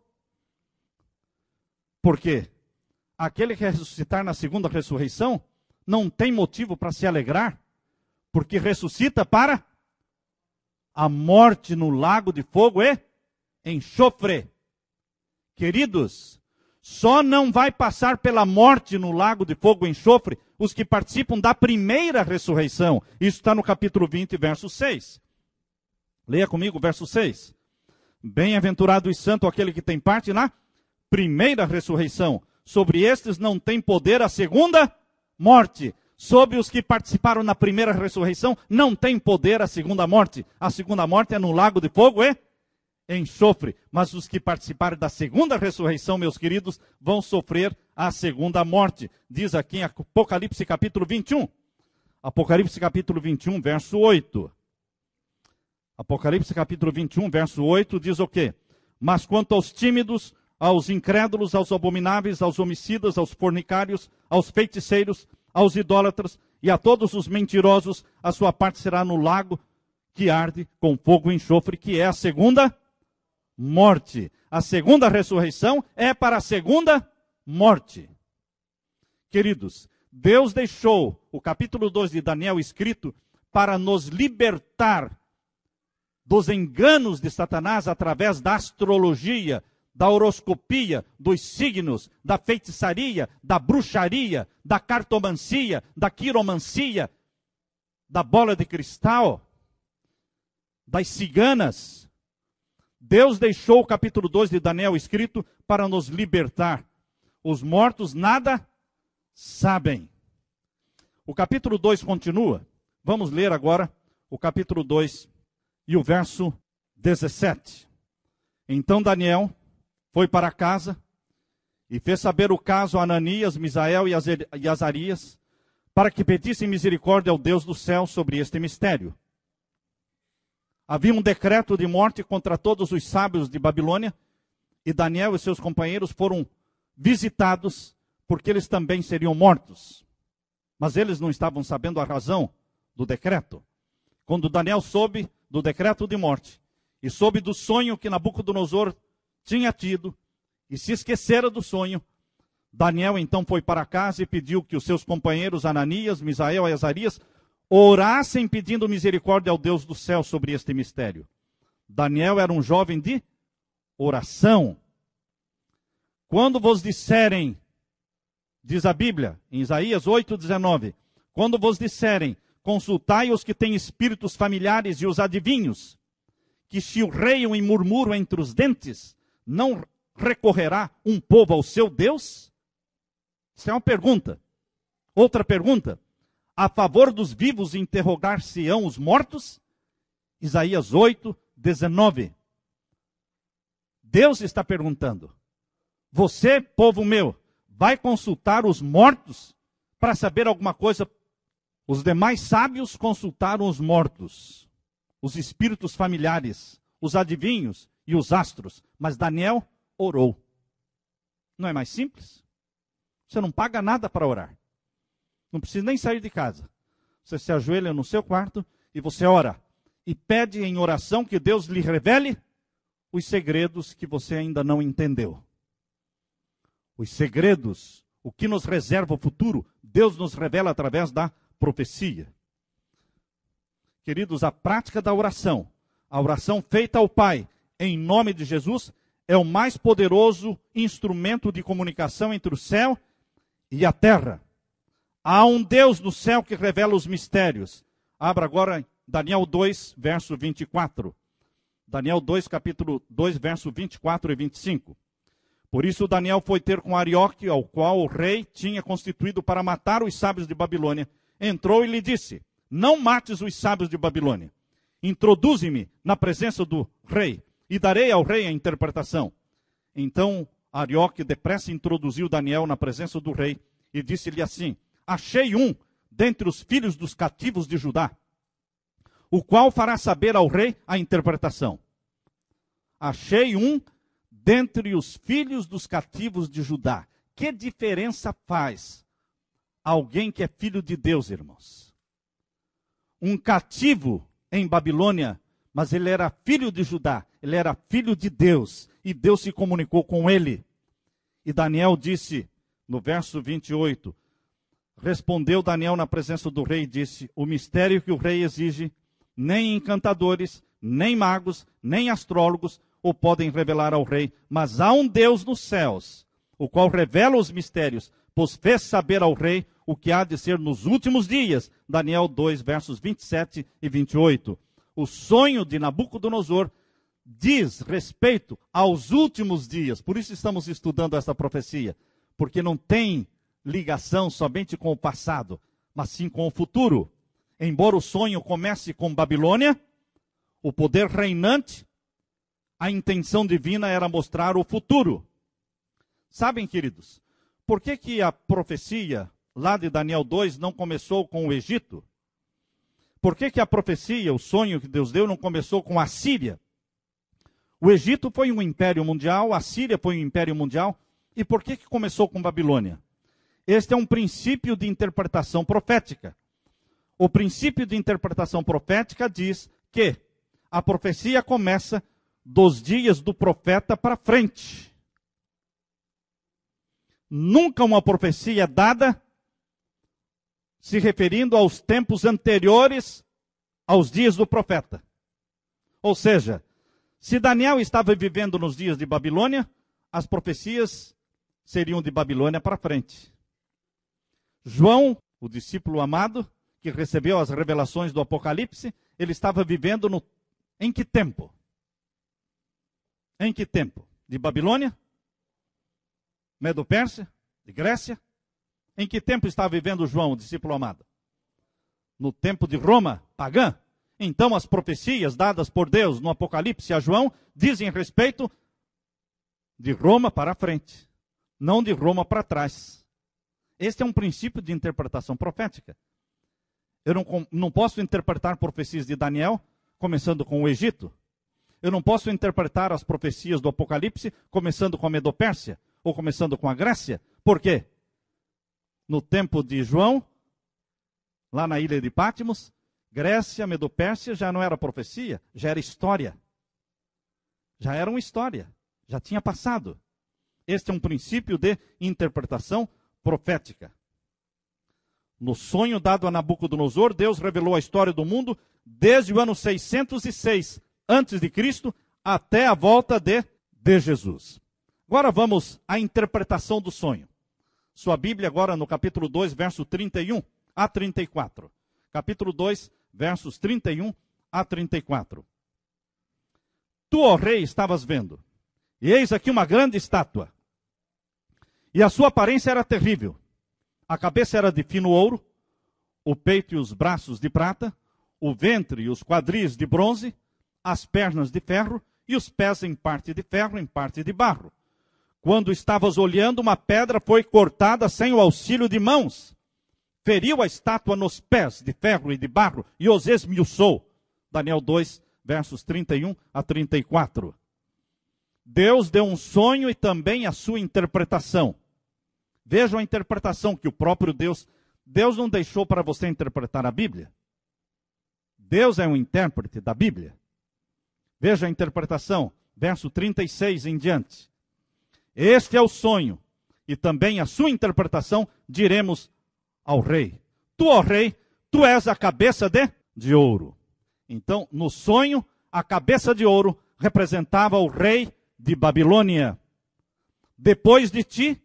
Por quê? Aquele que ressuscitar na segunda ressurreição não tem motivo para se alegrar, porque ressuscita para a morte no lago de fogo e enxofre. Queridos, só não vai passar pela morte no lago de fogo e enxofre os que participam da primeira ressurreição. Isso está no capítulo 20, verso 6. Leia comigo o verso 6. Bem-aventurado e santo aquele que tem parte na primeira ressurreição. Sobre estes não tem poder a segunda morte. Sobre os que participaram na primeira ressurreição, não tem poder a segunda morte. A segunda morte é no lago de fogo e enxofre. Mas os que participarem da segunda ressurreição, meus queridos, vão sofrer a segunda morte. Diz aqui em Apocalipse capítulo 21. Apocalipse capítulo 21, verso 8. Apocalipse capítulo 21, verso 8, diz o quê? Mas quanto aos tímidos, aos incrédulos, aos abomináveis, aos homicidas, aos fornicários, aos feiticeiros, aos idólatras e a todos os mentirosos, a sua parte será no lago que arde com fogo e enxofre, que é a segunda morte. A segunda ressurreição é para a segunda morte. Queridos, Deus deixou o capítulo 2 de Daniel escrito para nos libertar dos enganos de Satanás através da astrologia, da horoscopia, dos signos, da feitiçaria, da bruxaria, da cartomancia, da quiromancia, da bola de cristal, das ciganas. Deus deixou o capítulo 2 de Daniel escrito para nos libertar. Os mortos nada sabem. O capítulo 2 continua. Vamos ler agora o capítulo 2 e o verso 17. Então Daniel foi para casa e fez saber o caso a Ananias, Misael e Azarias, para que pedissem misericórdia ao Deus do céu sobre este mistério. Havia um decreto de morte contra todos os sábios de Babilônia, e Daniel e seus companheiros foram visitados, porque eles também seriam mortos. Mas eles não estavam sabendo a razão do decreto. Quando Daniel soube do decreto de morte, e soube do sonho que Nabucodonosor tinha tido, e se esquecera do sonho, Daniel então foi para casa e pediu que os seus companheiros Ananias, Misael e Azarias orassem pedindo misericórdia ao Deus do céu sobre este mistério. Daniel era um jovem de oração. Quando vos disserem, diz a Bíblia, em Isaías 8:19, quando vos disserem, consultai os que têm espíritos familiares e os adivinhos, que chilreiam e murmuram entre os dentes, não recorrerá um povo ao seu Deus? Isso é uma pergunta. Outra pergunta. A favor dos vivos interrogar-se-ão os mortos? Isaías 8:19. Deus está perguntando. Você, povo meu, vai consultar os mortos para saber alguma coisa? Os demais sábios consultaram os mortos, os espíritos familiares, os adivinhos e os astros. Mas Daniel orou. Não é mais simples? Você não paga nada para orar. Não precisa nem sair de casa. Você se ajoelha no seu quarto e você ora. E pede em oração que Deus lhe revele os segredos que você ainda não entendeu. Os segredos, o que nos reserva o futuro, Deus nos revela através da profecia. Queridos, a prática da oração, a oração feita ao Pai, em nome de Jesus, é o mais poderoso instrumento de comunicação entre o céu e a terra. Há um Deus no céu que revela os mistérios. Abra agora Daniel 2, verso 24. Daniel 2, capítulo 2, verso 24 e 25. Por isso Daniel foi ter com Arioque, ao qual o rei tinha constituído para matar os sábios de Babilônia. Entrou e lhe disse, não mates os sábios de Babilônia. introduze-me na presença do rei, e darei ao rei a interpretação. Então Arioque depressa introduziu Daniel na presença do rei, e disse-lhe assim: achei um dentre os filhos dos cativos de Judá, o qual fará saber ao rei a interpretação. Achei um dentre os filhos dos cativos de Judá. Que diferença faz alguém que é filho de Deus, irmãos? Um cativo em Babilônia, mas ele era filho de Judá, ele era filho de Deus, e Deus se comunicou com ele. E Daniel disse, no verso 28, respondeu Daniel na presença do rei e disse: o mistério que o rei exige, nem encantadores, nem magos, nem astrólogos o podem revelar ao rei, mas há um Deus nos céus, o qual revela os mistérios, pois fez saber ao rei o que há de ser nos últimos dias. Daniel 2, versos 27 e 28. O sonho de Nabucodonosor diz respeito aos últimos dias. Por isso estamos estudando essa profecia, porque não tem ligação somente com o passado, mas sim com o futuro. Embora o sonho comece com Babilônia, o poder reinante, a intenção divina era mostrar o futuro. Sabem, queridos, por que a profecia lá de Daniel 2 não começou com o Egito? Por que a profecia, o sonho que Deus deu, não começou com a Síria? O Egito foi um império mundial, a Síria foi um império mundial. E por que começou com Babilônia? Este é um princípio de interpretação profética. O princípio de interpretação profética diz que a profecia começa dos dias do profeta para frente. Nunca uma profecia é dada se referindo aos tempos anteriores aos dias do profeta. Ou seja, se Daniel estava vivendo nos dias de Babilônia, as profecias seriam de Babilônia para frente. João, o discípulo amado, que recebeu as revelações do Apocalipse, ele estava vivendo em que tempo? Em que tempo? De Babilônia? Medo-Pérsia? De Grécia? Em que tempo estava vivendo João, o discípulo amado? No tempo de Roma, pagã. Então as profecias dadas por Deus no Apocalipse a João dizem respeito de Roma para frente, não de Roma para trás. Este é um princípio de interpretação profética. Eu não posso interpretar profecias de Daniel começando com o Egito. Eu não posso interpretar as profecias do Apocalipse começando com a Medo-Pérsia ou começando com a Grécia. Por quê? No tempo de João, lá na ilha de Patmos, Grécia, Medo-Pérsia já não era profecia, já era história. Já era uma história, já tinha passado. Este é um princípio de interpretação profética. No sonho dado a Nabucodonosor, Deus revelou a história do mundo desde o ano 606 a.C. até a volta de Jesus. Agora vamos à interpretação do sonho. Sua Bíblia agora no capítulo 2, verso 31 a 34. Capítulo 2, versos 31 a 34. Tu, ó rei, estavas vendo, e eis aqui uma grande estátua. E a sua aparência era terrível. A cabeça era de fino ouro, o peito e os braços de prata, o ventre e os quadris de bronze, as pernas de ferro e os pés em parte de ferro, em parte de barro. Quando estavas olhando, uma pedra foi cortada sem o auxílio de mãos. Feriu a estátua nos pés de ferro e de barro e os esmiuçou. Daniel 2, versos 31 a 34. Deus deu um sonho e também a sua interpretação. Vejam a interpretação que o próprio Deus não deixou para você interpretar a Bíblia. Deus é um intérprete da Bíblia. Veja a interpretação, verso 36 em diante. Este é o sonho, e também a sua interpretação diremos ao rei. Tu, ó rei, tu és a cabeça de ouro. Então, no sonho, a cabeça de ouro representava o rei de Babilônia. Depois de ti,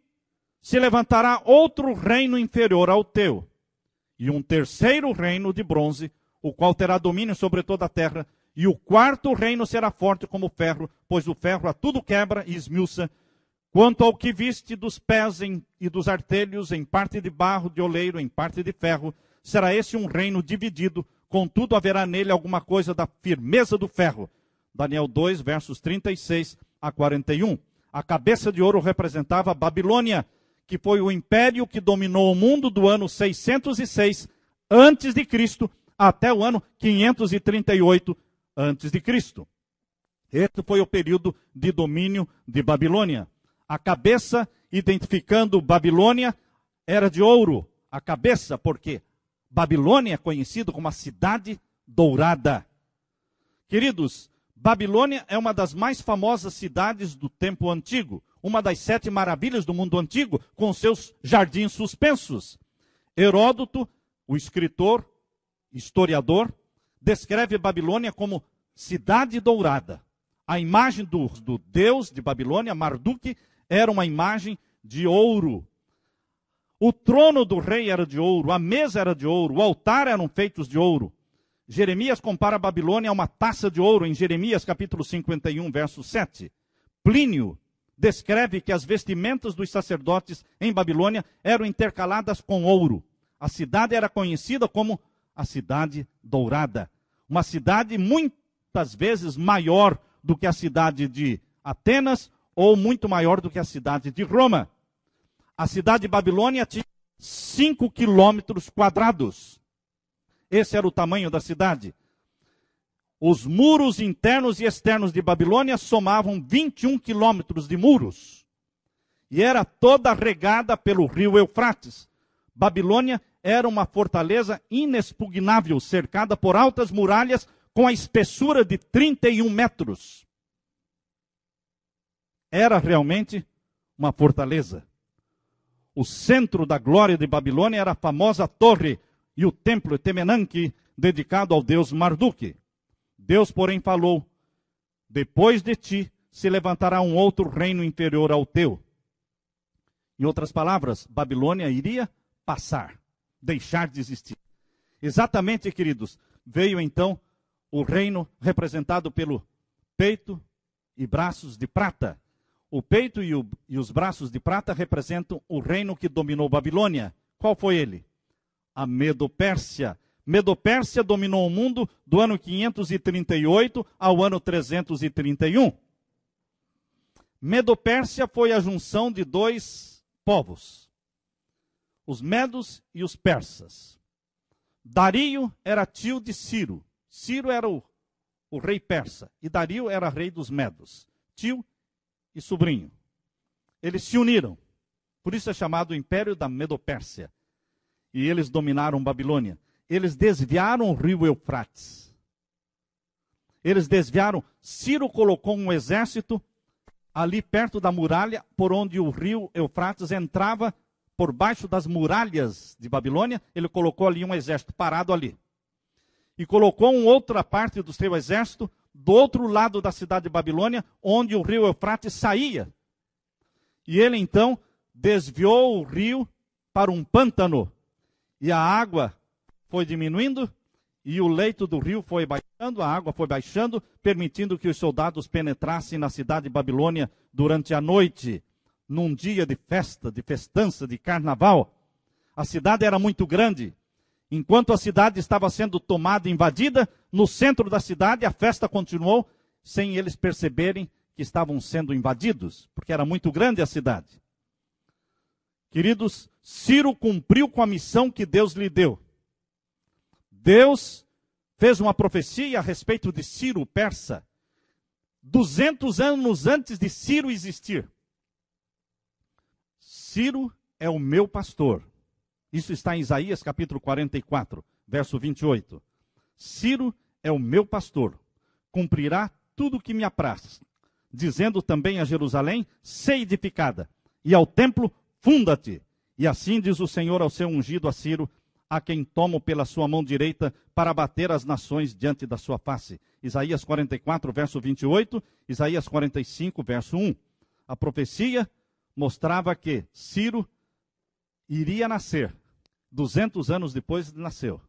se levantará outro reino inferior ao teu, e um terceiro reino de bronze, o qual terá domínio sobre toda a terra, e o quarto reino será forte como o ferro, pois o ferro a tudo quebra e esmiuça. Quanto ao que viste dos pés e dos artelhos, em parte de barro de oleiro, em parte de ferro, será esse um reino dividido, contudo haverá nele alguma coisa da firmeza do ferro. Daniel 2, versos 36 a 41. A cabeça de ouro representava a Babilônia, que foi o império que dominou o mundo do ano 606 antes de Cristo até o ano 538 antes de Cristo. Esse foi o período de domínio de Babilônia. A cabeça, identificando Babilônia, era de ouro. A cabeça, porque Babilônia é conhecido como a cidade dourada. Queridos, Babilônia é uma das mais famosas cidades do tempo antigo, uma das 7 maravilhas do mundo antigo, com seus jardins suspensos. Heródoto, o escritor, historiador, descreve Babilônia como cidade dourada. A imagem do deus de Babilônia, Marduk, era uma imagem de ouro. O trono do rei era de ouro, a mesa era de ouro, o altar eram feitos de ouro. Jeremias compara a Babilônia a uma taça de ouro, em Jeremias capítulo 51, verso 7. Plínio descreve que as vestimentas dos sacerdotes em Babilônia eram intercaladas com ouro. A cidade era conhecida como a cidade dourada. Uma cidade muitas vezes maior do que a cidade de Atenas ou muito maior do que a cidade de Roma. A cidade de Babilônia tinha 5 quilômetros quadrados. Esse era o tamanho da cidade. Os muros internos e externos de Babilônia somavam 21 quilômetros de muros. E era toda regada pelo rio Eufrates. Babilônia era uma fortaleza inexpugnável, cercada por altas muralhas com a espessura de 31 metros. Era realmente uma fortaleza. O centro da glória de Babilônia era a famosa torre e o templo Temenanque, dedicado ao deus Marduk. Deus, porém, falou: depois de ti se levantará um outro reino inferior ao teu. Em outras palavras, Babilônia iria passar, deixar de existir. Exatamente, queridos, veio então o reino representado pelo peito e braços de prata. O peito e os braços de prata representam o reino que dominou Babilônia. Qual foi ele? A Medo-Pérsia. Medo-Pérsia dominou o mundo do ano 538 ao ano 331. Medo-Pérsia foi a junção de 2 povos, os medos e os persas. Dario era tio de Ciro. Ciro era o rei persa e Dario era rei dos medos. Tio e sobrinho. Eles se uniram. Por isso é chamado o Império da Medo-Pérsia. E eles dominaram Babilônia. Eles desviaram o rio Eufrates. Eles desviaram. Ciro colocou um exército ali perto da muralha, por onde o rio Eufrates entrava por baixo das muralhas de Babilônia. Ele colocou ali um exército parado ali. E colocou uma outra parte do seu exército do outro lado da cidade de Babilônia, onde o rio Eufrates saía. E ele então desviou o rio para um pântano. E a água foi diminuindo e o leito do rio foi baixando, a água foi baixando, permitindo que os soldados penetrassem na cidade de Babilônia durante a noite, num dia de festa, de festança, de carnaval. A cidade era muito grande. Enquanto a cidade estava sendo tomada e invadida, no centro da cidade a festa continuou, sem eles perceberem que estavam sendo invadidos, porque era muito grande a cidade. Queridos, Ciro cumpriu com a missão que Deus lhe deu. Deus fez uma profecia a respeito de Ciro, o persa, 200 anos antes de Ciro existir. Ciro é o meu pastor. Isso está em Isaías capítulo 44, verso 28. Ciro é o meu pastor, cumprirá tudo o que me apraz, dizendo também a Jerusalém, sei edificada, e ao templo, funda-te. E assim diz o Senhor ao seu ungido a Ciro, a quem tomo pela sua mão direita para bater as nações diante da sua face. Isaías 44, verso 28, Isaías 45, verso 1. A profecia mostrava que Ciro iria nascer. 200 anos depois nasceu.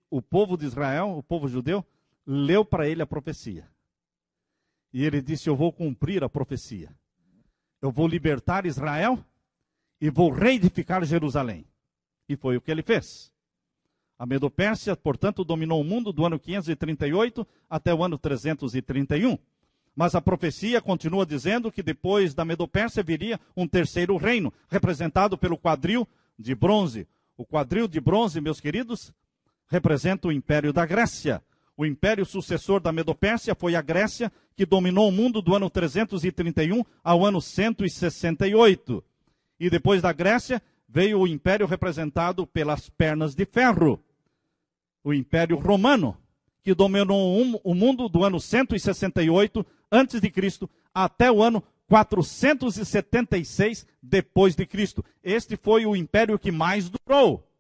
O povo de Israel, o povo judeu, leu para ele a profecia. E ele disse: eu vou cumprir a profecia. Eu vou libertar Israel e vou reedificar Jerusalém. E foi o que ele fez. A Medo-Pérsia, portanto, dominou o mundo do ano 538 até o ano 331. Mas a profecia continua dizendo que depois da Medo-Pérsia viria um terceiro reino, representado pelo quadril de bronze. O quadril de bronze, meus queridos, representa o Império da Grécia. O império sucessor da Medo-Pérsia foi a Grécia, que dominou o mundo do ano 331 ao ano 168. E depois da Grécia veio o império representado pelas pernas de ferro, o Império Romano, que dominou o mundo do ano 168 a.C. até o ano 476 depois de Cristo. Este foi o império que mais durou,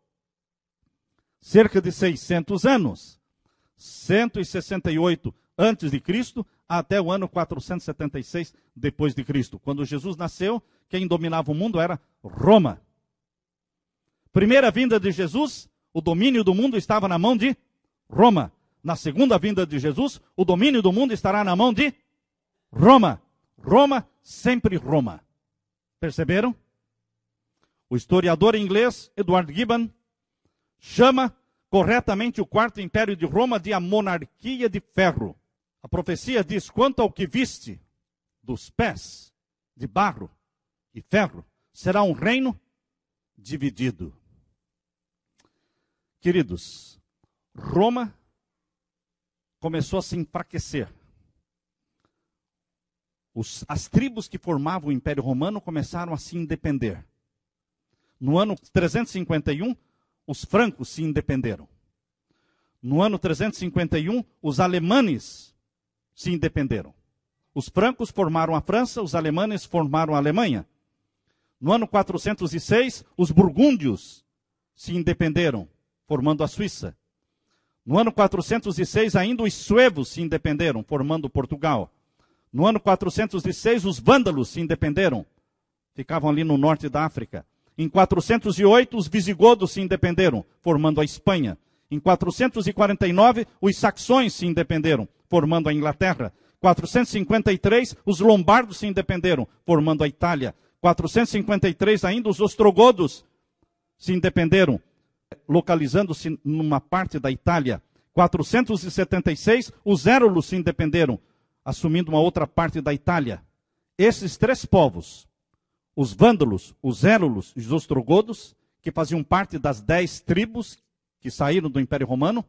cerca de 600 anos. 168 a.C. até o ano 476 depois de Cristo. Quando Jesus nasceu, quem dominava o mundo era Roma. Primeira vinda de Jesus, o domínio do mundo estava na mão de Roma. Na segunda vinda de Jesus, o domínio do mundo estará na mão de Roma. Roma, sempre Roma. Perceberam? O historiador inglês Edward Gibbon chama corretamente o quarto império de Roma de a monarquia de ferro. A profecia diz: quanto ao que viste dos pés de barro e ferro, será um reino dividido. Queridos, Roma começou a se enfraquecer. As tribos que formavam o Império Romano começaram a se independer. No ano 351, os francos se independeram. No ano 351, os alemanes se independeram. Os francos formaram a França, os alemanes formaram a Alemanha. No ano 406, os burgúndios se independeram, formando a Suíça. No ano 406, ainda os suevos se independeram, formando Portugal. No ano 406, os vândalos se independeram, ficavam ali no norte da África. Em 408, os visigodos se independeram, formando a Espanha. Em 449, os saxões se independeram, formando a Inglaterra. 453, os lombardos se independeram, formando a Itália. 453, ainda os ostrogodos se independeram, localizando-se numa parte da Itália. 476, os érulos se independeram, assumindo uma outra parte da Itália. Esses três povos, os vândalos, os érulos e os ostrogodos, que faziam parte das 10 tribos que saíram do Império Romano,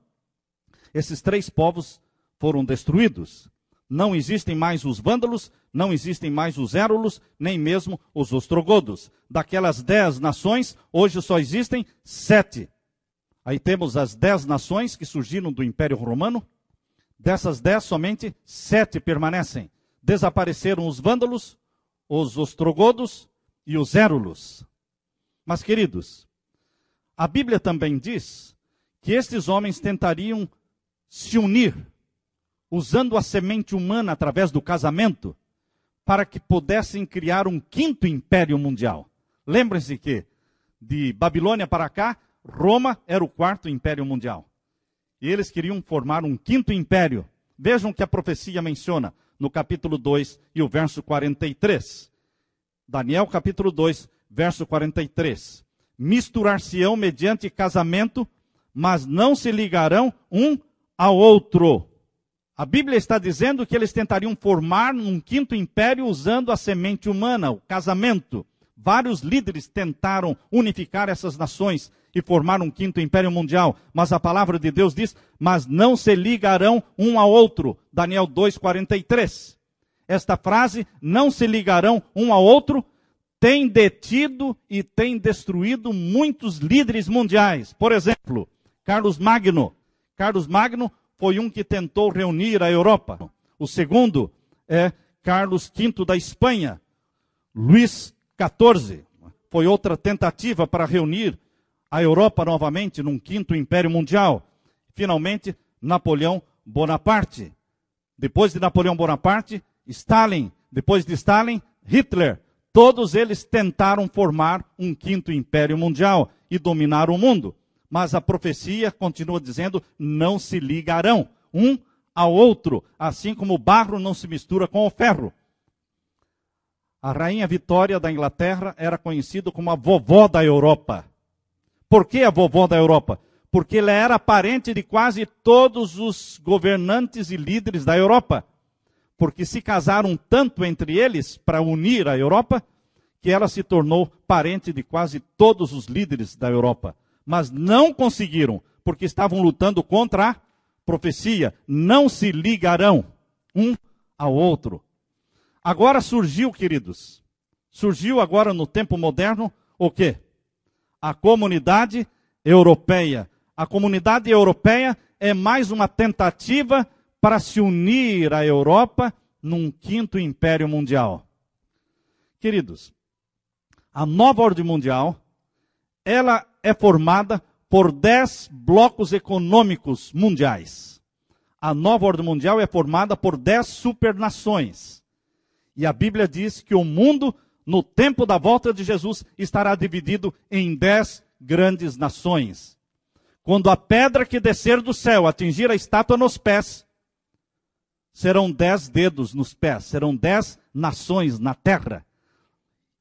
esses três povos foram destruídos. Não existem mais os vândalos, não existem mais os érulos, nem mesmo os ostrogodos. Daquelas 10 nações, hoje só existem 7. Aí temos as 10 nações que surgiram do Império Romano. Dessas 10, somente 7 permanecem. Desapareceram os vândalos, os ostrogodos e os érulos. Mas, queridos, a Bíblia também diz que estes homens tentariam se unir, usando a semente humana através do casamento, para que pudessem criar um quinto império mundial. Lembrem-se que, de Babilônia para cá, Roma era o quarto império mundial. E eles queriam formar um quinto império. Vejam que a profecia menciona no capítulo 2 e o verso 43. Daniel capítulo 2, verso 43. Misturar-se-ão mediante casamento, mas não se ligarão um ao outro. A Bíblia está dizendo que eles tentariam formar um quinto império usando a semente humana, o casamento. Vários líderes tentaram unificar essas nações e formar um quinto império mundial. Mas a palavra de Deus diz, mas não se ligarão um ao outro. Daniel 2,43. Esta frase, não se ligarão um ao outro, tem detido e tem destruído muitos líderes mundiais. Por exemplo, Carlos Magno. Carlos Magno foi um que tentou reunir a Europa. O segundo é Carlos V da Espanha. Luís XIV foi outra tentativa para reunir a Europa novamente num quinto império mundial. Finalmente, Napoleão Bonaparte. Depois de Napoleão Bonaparte, Stalin. Depois de Stalin, Hitler. Todos eles tentaram formar um quinto império mundial e dominar o mundo. Mas a profecia continua dizendo, não se ligarão um ao outro, assim como o barro não se mistura com o ferro. A rainha Vitória da Inglaterra era conhecida como a vovó da Europa. Por que a vovó da Europa? porque ele era parente de quase todos os governantes e líderes da Europa, porque se casaram tanto entre eles para unir a Europa, que ela se tornou parente de quase todos os líderes da Europa. Mas não conseguiram, porque estavam lutando contra a profecia. Não se ligarão um ao outro. Agora surgiu, queridos, agora no tempo moderno, o quê? A comunidade europeia. A comunidade europeia é mais uma tentativa para se unir à Europa num quinto império mundial. Queridos, a nova ordem mundial, ela é formada por 10 blocos econômicos mundiais. A nova ordem mundial é formada por 10 supernações. E a Bíblia diz que o mundo, no tempo da volta de Jesus, estará dividido em 10 grandes nações. Quando a pedra que descer do céu atingir a estátua nos pés, serão 10 dedos nos pés, serão 10 nações na terra.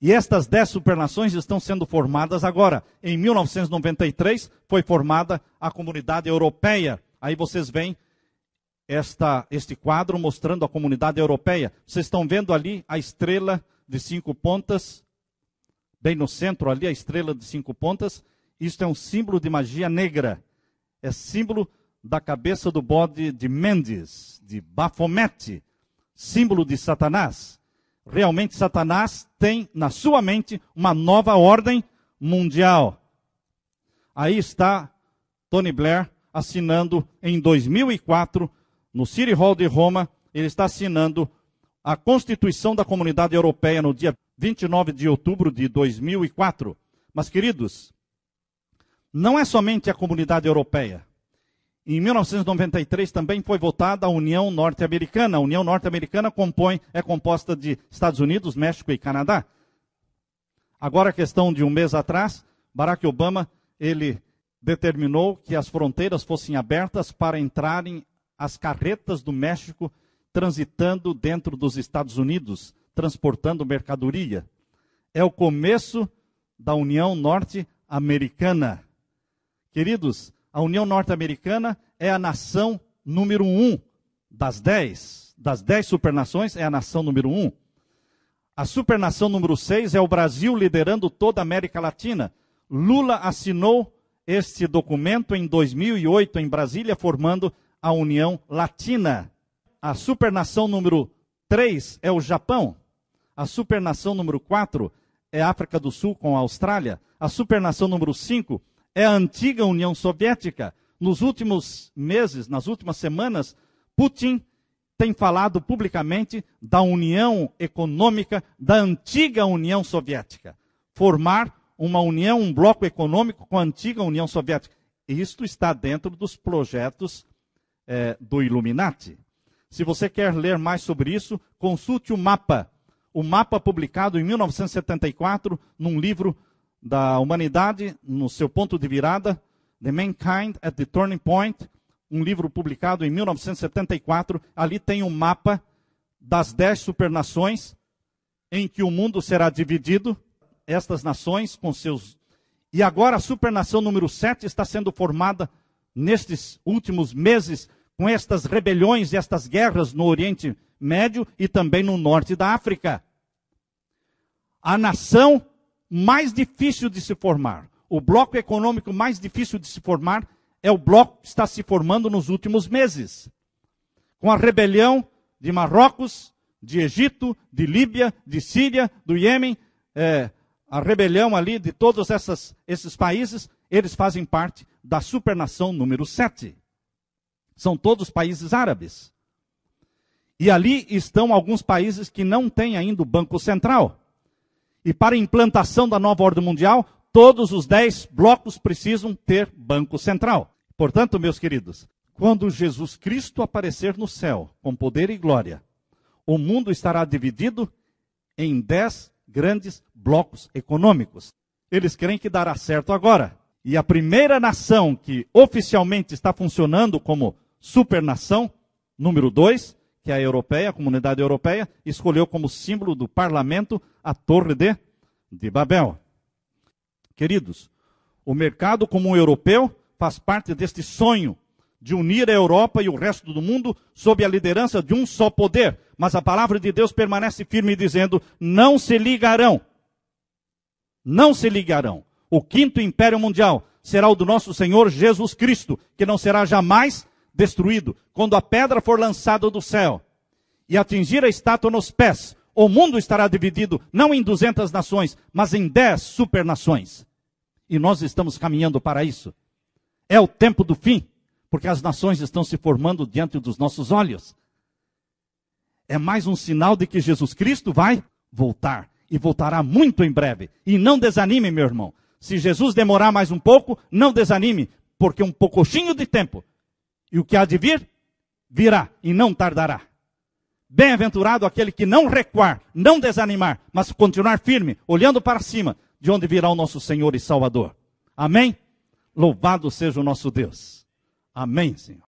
E estas 10 supernações estão sendo formadas agora. Em 1993 foi formada a Comunidade Europeia. Aí vocês veem este quadro mostrando a Comunidade Europeia. Vocês estão vendo ali a estrela de 5 pontas, bem no centro ali a estrela de 5 pontas. Isto é um símbolo de magia negra. É símbolo da cabeça do bode de Mendes, de Baphomet, símbolo de Satanás. Realmente Satanás tem na sua mente uma nova ordem mundial. Aí está Tony Blair assinando em 2004, no City Hall de Roma, ele está assinando a Constituição da Comunidade Europeia no dia 29 de outubro de 2004. Mas, queridos, não é somente a Comunidade Europeia. Em 1993 também foi votada a União Norte-Americana. A União Norte-Americana é composta de Estados Unidos, México e Canadá. Agora, a questão de um mês atrás, Barack Obama, ele determinou que as fronteiras fossem abertas para entrarem as carretas do México transitando dentro dos Estados Unidos, transportando mercadoria. É o começo da União Norte-Americana. Queridos, a União Norte-Americana é a nação número 1 das 10. Das 10 supernações, é a nação número 1. A supernação número 6 é o Brasil, liderando toda a América Latina. Lula assinou este documento em 2008, em Brasília, formando a União Latina. A supernação número 3 é o Japão. A supernação número 4 é a África do Sul com a Austrália. A supernação número 5 é a antiga União Soviética. Nos últimos meses, nas últimas semanas, Putin tem falado publicamente da união econômica da antiga União Soviética. Formar uma união, um bloco econômico com a antiga União Soviética. Isto está dentro dos projetos do Illuminati. Se você quer ler mais sobre isso, consulte o mapa. O mapa publicado em 1974, num livro da humanidade, no seu ponto de virada, The Mankind at the Turning Point, um livro publicado em 1974. Ali tem um mapa das 10 supernações em que o mundo será dividido, estas nações com seus... E agora a supernação número 7 está sendo formada nestes últimos meses, com estas rebeliões e estas guerras no Oriente Médio e também no norte da África. A nação mais difícil de se formar, o bloco econômico mais difícil de se formar, é o bloco que está se formando nos últimos meses. Com a rebelião de Marrocos, de Egito, de Líbia, de Síria, do Iêmen, a rebelião ali de todos esses países, eles fazem parte da supernação número 7. São todos países árabes. E ali estão alguns países que não têm ainda o Banco Central. E para a implantação da nova ordem mundial, todos os 10 blocos precisam ter Banco Central. Portanto, meus queridos, quando Jesus Cristo aparecer no céu, com poder e glória, o mundo estará dividido em 10 grandes blocos econômicos. Eles creem que dará certo agora. E a primeira nação que oficialmente está funcionando como supernação, número 2, que é a europeia, a Comunidade Europeia, escolheu como símbolo do parlamento a Torre de Babel. Queridos, o mercado comum europeu faz parte deste sonho de unir a Europa e o resto do mundo sob a liderança de um só poder. Mas a palavra de Deus permanece firme dizendo, não se ligarão. Não se ligarão. O quinto império mundial será o do nosso Senhor Jesus Cristo, que não será jamais destruído. Quando a pedra for lançada do céu e atingir a estátua nos pés, o mundo estará dividido não em 200 nações, mas em 10 supernações. E nós estamos caminhando para isso. É o tempo do fim, porque as nações estão se formando diante dos nossos olhos. É mais um sinal de que Jesus Cristo vai voltar. E voltará muito em breve. E não desanime, meu irmão. Se Jesus demorar mais um pouco, não desanime, porque um pouquinho de tempo. E o que há de vir, virá e não tardará. Bem-aventurado aquele que não recuar, não desanimar, mas continuar firme, olhando para cima, de onde virá o nosso Senhor e Salvador. Amém? Louvado seja o nosso Deus. Amém, Senhor.